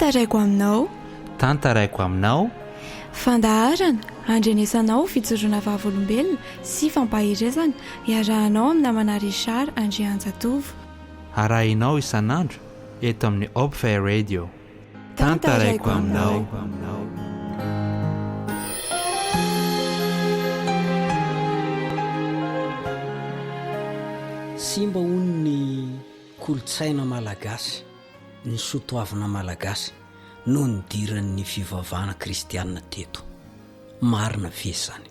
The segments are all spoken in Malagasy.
tantaraiko aminao. Tantaraiko aminao. Fandaharana andrenesanao fijoroana vavolombelona sy fampahirezana iarahanao amin'ny namana Richard Andrianjatovo. Arahinao isan'andro eto amin'ny Hope Fair Radio. Tantaraiko aminao. Simba hono ny kolotsaina malagasy, ny sotoavina malagasy no nidiran'ny fivavahana kristianina teto. Marina ve zany?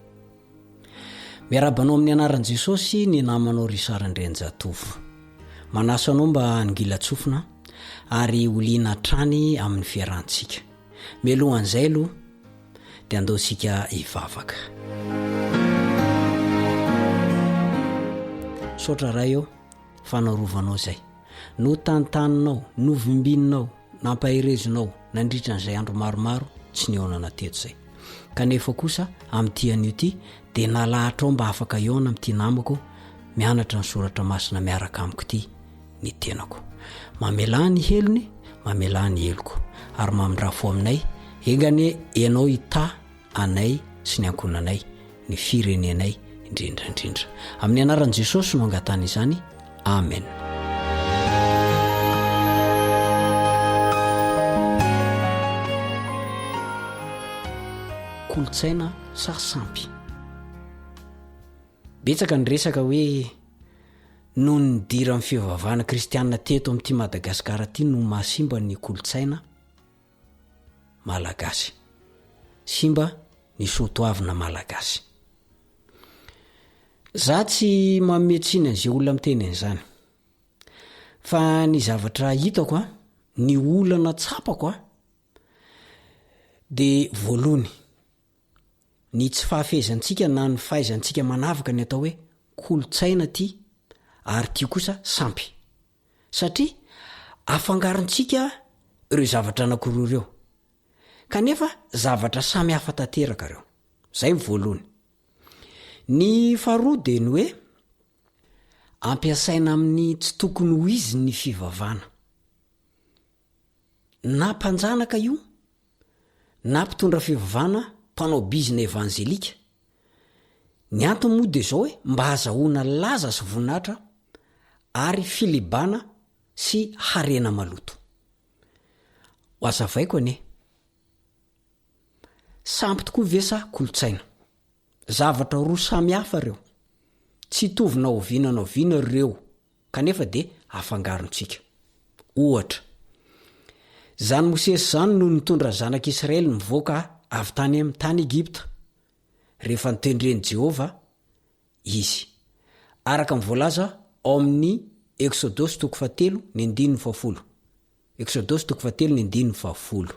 Miarabanao amin'ny anaran'i Jesosy ny namanao Richard Andrianjatovo. Manasanao mba hangilatsofina ary oliana trany amin'ny fiarahantsika. Mialohan'izay aloha dia andaosika hivavaka. Sotra ray eo fanarovanao zay, no tantaninao, no vimbinao, nampahirezinao nandritran'izay andro maromaro tsy niaonana teto zay. Kanefa kosa amin'ity anio ity dia nalahatra ao mba afaka iona amin'ity namako mianatra ny soratra masina miaraka amiko ity ny tenako. Mamelà ny helony, mamelà ny heloko, ary mamindrafo aminay engany ianao hita anay sy ny ankonanay, ny firenenay indrindrandrindra. Amin'ny anaran'i Jesosy no angatana izany. Amen. Kolotsaina sa sampy. Betsaka ny resaka hoe noho ny dira amin'ny fivavahana kristianina teto amin'ity Madagasikara ity no mahasimba ny kolotsaina malagasy, simba ny soatoavina malagasy. Za tsy mametrina an'izay olona miteny an'izany, fa ny zavatra hitako ny olana tsapako dia voalohany ny tsy fahafezantsika na ny fahaizantsika manavaka ny atao hoe kolotsaina ty, ary ty kosa sampy, satria afangarontsika ireo zavatra anankiroa ireo kanefa zavatra samy hafa tanteraka ireo. Zay voalohany. Ny faharoa dia ny hoe ampiasaina amin'ny tsy tokony ho izy ny fivavahana, na mpanjanaka io na mpitondra fivavahana, mpanao bizina evanjelika. Ny antony moa dia zao hoe mba hazahoana laza sy voninahitra ary filibana sy harena maloto. Ho azavaiko anie, sampy tokoa vesa kolotsaina, zavatra roa samy hafa reo, tsy tovina oviana na oviana reo kanefa dia afangarontsika. Ohatra, zany Mosesy zany no nitondra zanak'Israely mivoaka avy tany amin'ny tany Egipta rehefa nitendreny Jehova izy, araka mivoalaza ao amin'ny Exodosy 7:10. Exodosy 7:10.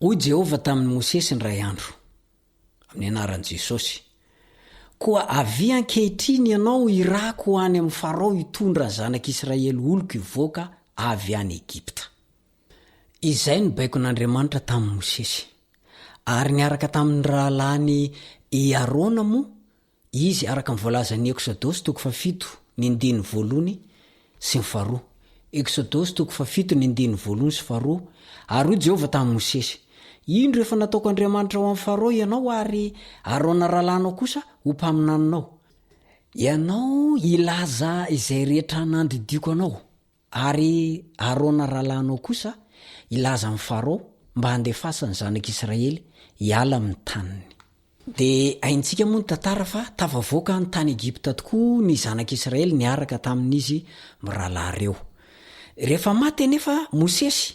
Hoy Jehova tamin'ny Mosesy ny ray andro amin'ny anaran'i Jesosy: koa avy ankehitriny ianao irako ho any amin'ny Farao hitondra ny zanak'Israely oloko hivoaka avy any Egipta. Izay ny baiko n'Andriamanitra tamin'ny Mosesy, ary niaraka tamin'ny rahalany Arona moa izy, araka mivoalaza ny Exodosy 7:1 sy 2. Exodosy 7:1 sy 2. Ary hoy Jehova tamin'ny Mosesy: indro efa nataoko Andriamanitra ho amin'ny Farao ianao, ary Arona rahalanao kosa ho mpaminaninao. Ianao ilaza izay rehetra nandridiko anao, ary Arona rahalanao kosa ilaza amin'ny Farao mba handefasany zanak'Israely hiala amin'ny taniny. Dia haintsika moa ny tantara fa tafavoaka ny tany Egipta tokoa ny zanak'Israely niaraka tamin'izy mirahalahireo. Rehefa maty anefa Mosesy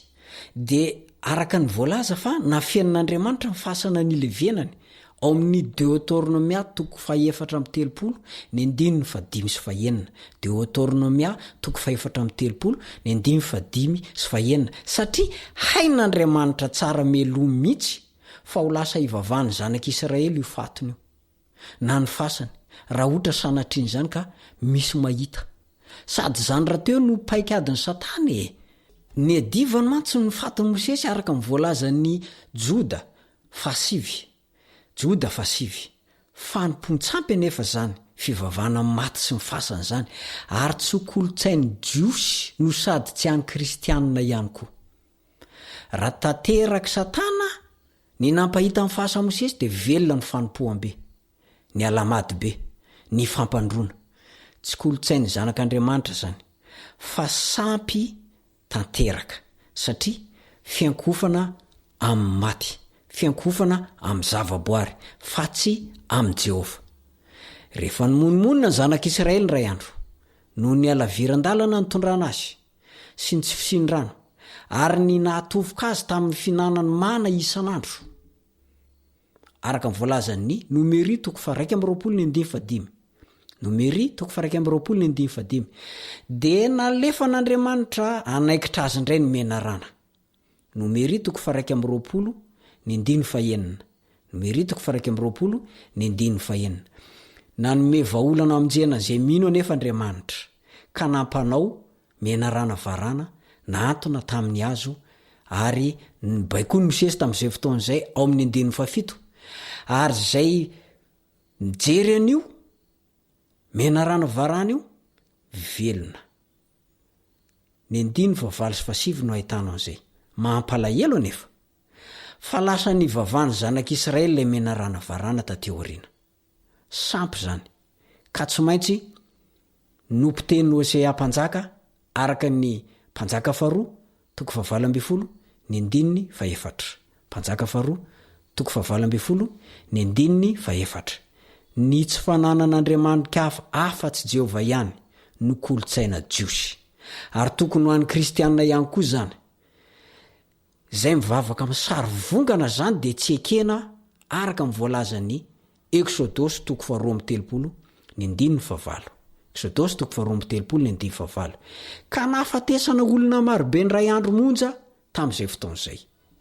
dia araka ny voalaza fa nafiain'Andriamanitra ny fasana ny levenany ao amin'ny Deutéronomia 4:30, ny 5:5. Deutéronomia 4:30, ny 5:5. Satria hain'Andriamanitra tsara meloa mihitsy fa ho lasa hivavahany zanak'Israely io fatony io, na ny fasany, raha ohatra sanatriany zany ka misy mahita. Sady zany raha teo no paikadiny Satana ny adivany mantsy ny fatiny Mosesy araka mivoalaza ny Joda 5:7. Fanompontsampy anefa zany fivavahana maty sy ny fasany zany, ary tsy kolotsainy jiosy no sady tsy any kristianina ihany koa. raha tanteraky satana ny nampahita amin'ny fahasamosesy de velona ny fanompoam-be ny alamady be ny fampandrona tsy kolotsainy zanak'Andriamanitra zany fa sampy tanteraka satria fiankofana amin'ny maty fiankofana amin'ny zavaboary fa tsy amin'ny Jehova. Rehefa nymonomonina ny zanak'Israely ray andro no ny alaviran-dalana ny tondrana azy sy ny tsy fisindrano ary ny nahatovoka azy tamin'ny finanany mana isan'andro araka ny voalazan'ny Nomeria 1:25 Nomeria 1:25 de nalefa n'Andriamanitra anaikitra azy indray ny menarana. Nomeria 1:25 Nomeria 1:25 nanome vaolana aminjena zay mino anefa Andriamanitra ka nampanao menarana varana naantona tamin'ny hazo ary nybaiko ny Mosesy tamin'izay fotoan'izay ao amin'ny 17 ary zay mijery an'io menarana varana io velona ny 9:7 no ahitana an'izay mahampalahelo anefa fa lasa ny vavany zanak'Israely le menarana varana tateoriana sampy zany ka tsy maintsy nompiteny Hosea mpanjaka araka ny mpanjaka 2:12 ny 4 mpanjaka 2:12 ny 4 ny tsy fananan'Andriamanitra afa-tsy Jehova ihany no kolotsaina jiosy ary tokony ho an'ny kristianina ihany koa zany zay mivavaka amin'ny sary vongana zany de tsy ekena araka mivoalazan'ny Exodosy 2:13 ny 9:7 Exodosy 2:13 ny 9:7 ka nahafatesana olona marobe ny ray andro monja tamin'izay fotoan'izay.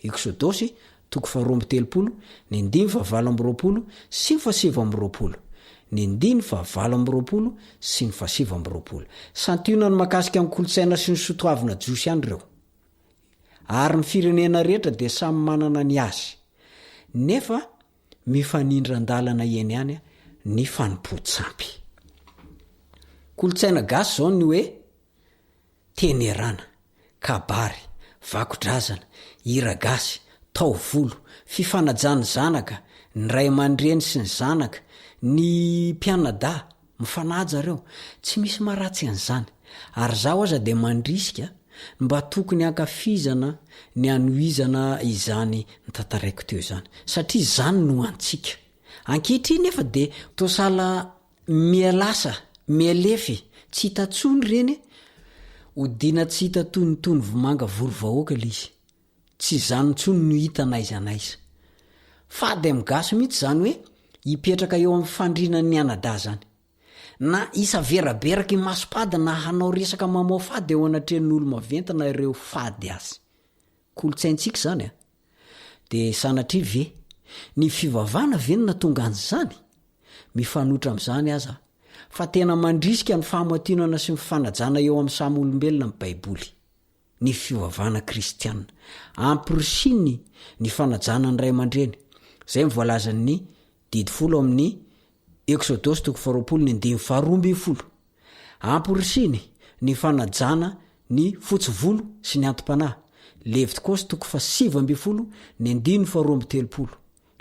Exodosy 2:13 ny 9:7 sy 7:20 ny 9:7 sy 7:20 santiona ny makasika amin'ny kolotsaina sy ny sotoavina jiosy ihany reo ary ny firenena rehetra de samy manana ny azy nefa mifanindran-dalana eny ihany ny fanompo-tsampy. Kolotsaina gasy zao ny hoe tenerana, kabary, vakodrazana, hiragasy, taovolo, fifanajany zanaka, ny ray aman-dreny sy ny zanaka, ny mpianada, mifanaja reo, tsy misy maratsy an'izany. Ary zaho aza de mandrisika mba tokony hankafizana ny anoizana izany nytantaraiko teo zany satria zany no antsika ankehitriny nefa de tosala mialasa mielefy tsy hitatsony reny odina tsy hita tonitony vomanga vorovahoaka lizy tsy zany ntsony no hita naiza naiza fa de migasy mihitsy zany hoe hipetraka eo amin'ny fandrinany ny anada zany na isa veraberaky masopady na hanao resaka mamao fady eo anatrenin'olo maventana ireo fady azy kolotsaintsika zany de sanatria ve ny fivavana venona tonga an'zany mifanotra am'zany aza fa tena mandrisika ny fahamatinana sy mifanajana eo amin'ny samy olombelona amin'ny baiboly ny fivavana kristianina ampirisiny ny fanajana ny ray aman-dreny zay mivoalazan'ny 10 amin'ny Exodosy 2:12 ampirisiny ny fanajana ny fotsivolo sy ny antom-panahy Levitikosy 7:12 ny 9:13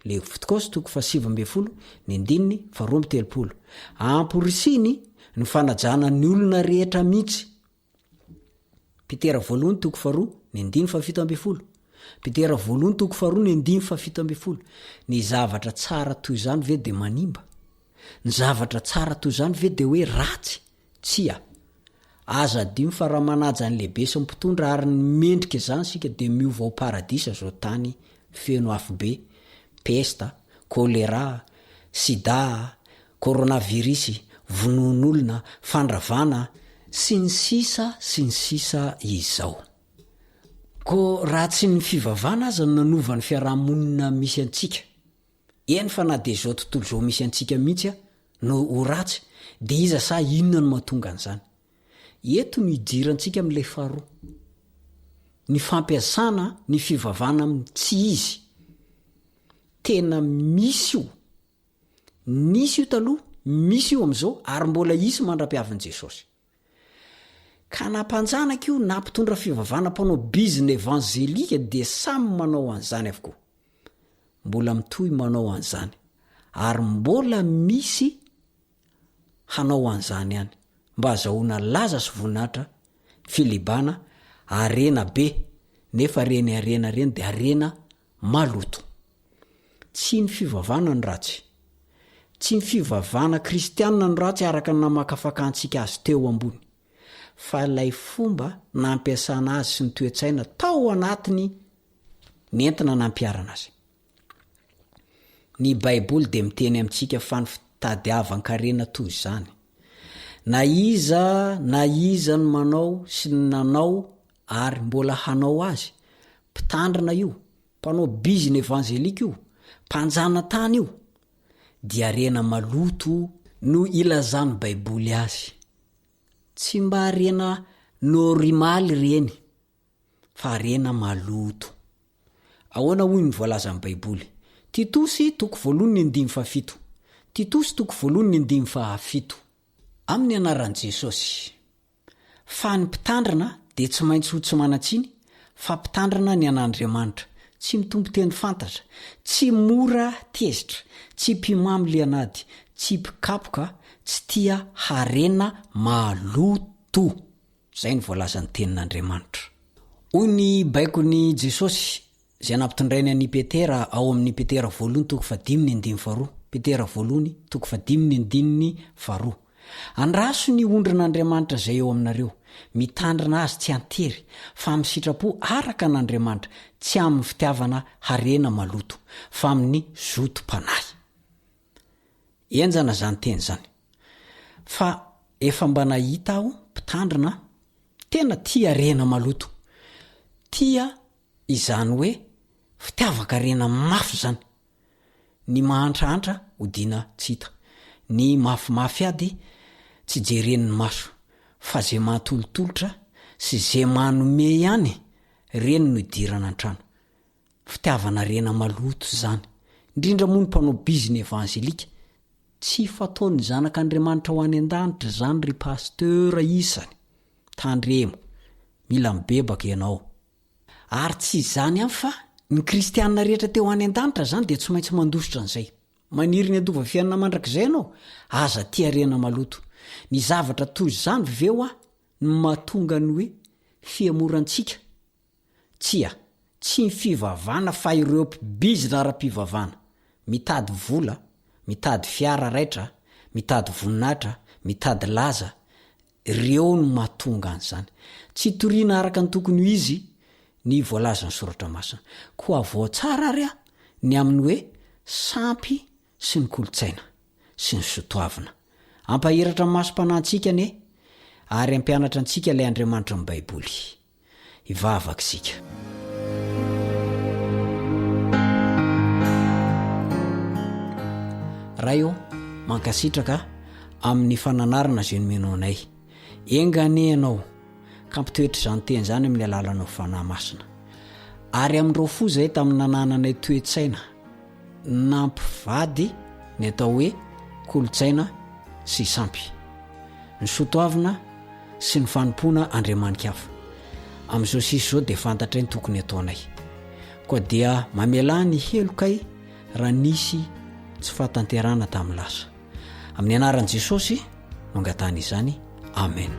Levitikosy 7:12 ny 9:13 ampirisiny ny fanajana ny olona rehetra mihitsy Petera 2:2 ny 9:17 Petera 2:2 ny 9:17 ny zavatra tsara toy izany ve de manimba ny zavatra tsara toy izany ve de hoe ratsy tsia aza dimy fa raha manaja ny lehibe sy mpitondra ary ny mendrika zany sika de miova ao paradisa zao tany feno afobe pesta kolera sida koronavirusy vonon'olona fandravana sy ny sisa izao ko raha tsy ny fivavana aza no nanova ny fiarahamonina misy antsika eny fa na de zao tontolo zao misy antsika mihitsy no ho ratsy de iza sa inona no mahatonga an'izany eto ny idirantsika amin'ilay faharoa ny fampiasana ny fivavana tsy izy tena misy io taloha misy io am'izao ary mbola isy mandra-piavin'i Jesosy ka nampanjanaka io na mpitondra fivavana mpanao bizina evanjelika dia samy manao an'izany avokoa mbola mitoy manao an'izany ary mbola misy hanao an'izany ihany mba azahoana laza sy voninahitra filibana arena be nefa reny arena reny dia arena maloto tsy ny fivavana ny ratsy tsy ny fivavana kristianina ny ratsy araka ny namakafakantsika azy teo ambony fa ilay fomba nampiasana azy sy ny toetsaina tao anatiny ny entina nampiarana azy ny baiboly dia miteny amintsika fa ny fitadiavan-karena toy izany na iza ny manao sy ny nanao ary mbola hanao azy mpitandrina io mpanao bizina evanjelika io mpanjana tany io dia arena maloto no ilazany baiboly azy tsy mba arena norimaly reny fa arena maloto ahoana hoy ny voalazany baiboly Titosy 1:7 Titosy 1:7 amin'ny anaran'i Jesosy fa ny mpitandrina dia tsy maintsy ho tsy manatsiny fa mpitandrina ny an'Andriamanitra tsy mitombo teny fantatra tsy mora tezitra tsy mpimamy lianady tsy mpikapoka tsy tia harena maloto zay ny voalazany tenin'Andriamanitra hoy ny baikony Jesosy zay nampitondrainy an'i Petera ao amin'ny Petera 1:5 Petera 1:5 andraso ny ondrin'Andriamanitra zay eo aminareo mitandrina azy tsy antery fa amin'ny sitrapo araka an'Andriamanitra tsy amin'ny fitiavana harena maloto fa amin'ny zotom-panahy enjana zany teny zany fa efa mba nahita aho mpitandrina tena tia harena maloto tia izany hoe fitiavaka-rena mafy zany ny mahantrahantra odiana tsy hita ny mafimafy ady tsy jereniny maso fa zay mahatolotolotra sy zay manome ihany reny no idirana an-trano fitiavana rena maloto zany indrindra moa ny mpanao bizina evanjelika tsy fataony zanak'Andriamanitra ho any an-danitra zany ry pastera isany tandremo mila mibebaka ianao ary tsy izany ihany fa ny kristianina rehetra teo any an-danitra zany dia tsy maintsy mandositra an'izay maniry ny adova fiainana mandrakizay ianao aza tia rena maloto ny zavatra toy izany veo a ny mahatonga ny hoe fiamorantsika tsy ny fivavana fa ireo mpibizina ara-pivavana mitady vola mitady fiara raitra mitady voninahitra mitady laza ireo no mahatonga an'izany tsy toriana araka ny tokony ho izy ny voalazany soratra masina koa voatsara ary a ny amin'ny hoe sampy sy ny kolotsaina sy ny sotoavina ampahiratra ny masom-panantsika ne ary ampianatra antsika ilay Andriamanitra ny baiboly ivavaka isika raha io mankasitraka amin'ny fananarana zay nomenao anay engane ianao ka mpitoetra izany teny zany amin'ny alalanao fanahy masina ary amin'ireo fo zay tamin'ny nanananay toetsaina nampivady ny atao hoe kolotsaina sy sampy ny sotoavina sy ny fanompoana andriamanika hafa amin'izao sisy zao dia fantatra ny tokony ataonay koa dia mamela ny helokay raha nisy tsy fahatanterana tamin'ny lasa amin'ny anaran'i Jesosy no angatany izany amen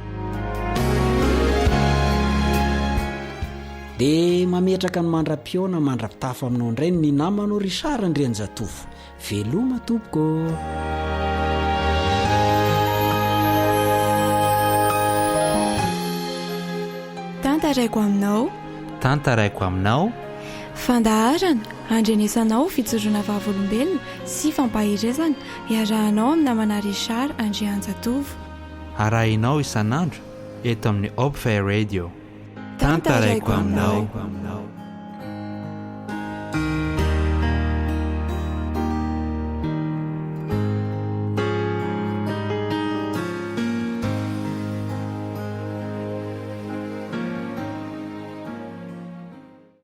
dia mametraka ny mandra-piona mandra-pitafa aminao indray ny namanao Richard Andrianjatovo veloma tompoko tantaraiko aminao fandaharana andrenesanao fitsoroana vavolombelona sy fampahirezana iarahanao amin'ny namana Richard Andrianjatovo arahinao isanandro eto amin'ny Hope Radio tantaraiko aminao